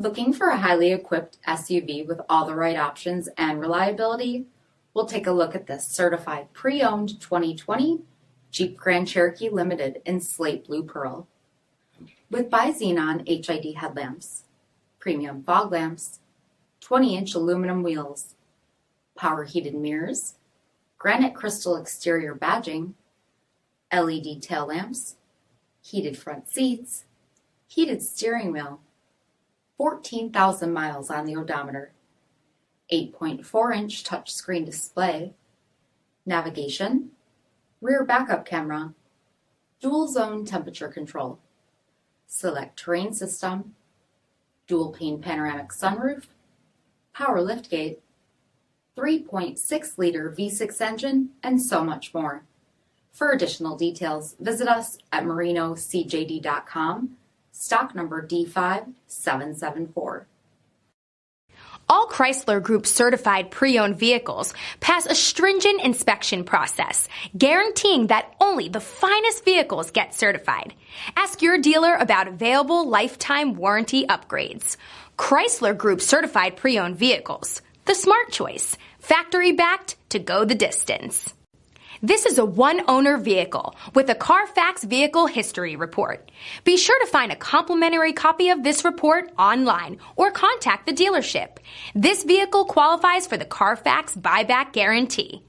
Looking for a highly equipped SUV with all the right options and reliability? We'll take a look at this certified pre-owned 2020 Jeep Grand Cherokee Limited in slate blue pearl. With bi-xenon HID headlamps, premium fog lamps, 20-inch aluminum wheels, power heated mirrors, granite crystal exterior badging, LED tail lamps, heated front seats, heated steering wheel, 14,000 miles on the odometer, 8.4-inch touchscreen display, navigation, rear backup camera, dual zone temperature control, select terrain system, dual pane panoramic sunroof, power liftgate, 3.6-liter V6 engine, and so much more. For additional details, visit us at marinocjd.com, stock number D5774. All Chrysler Group certified pre-owned vehicles pass a stringent inspection process, guaranteeing that only the finest vehicles get certified. Ask your dealer about available lifetime warranty upgrades. Chrysler Group certified pre-owned vehicles, the smart choice, factory backed to go the distance. This is a one-owner vehicle with a CARFAX vehicle history report. Be sure to find a complimentary copy of this report online or contact the dealership. This vehicle qualifies for the CARFAX buyback guarantee.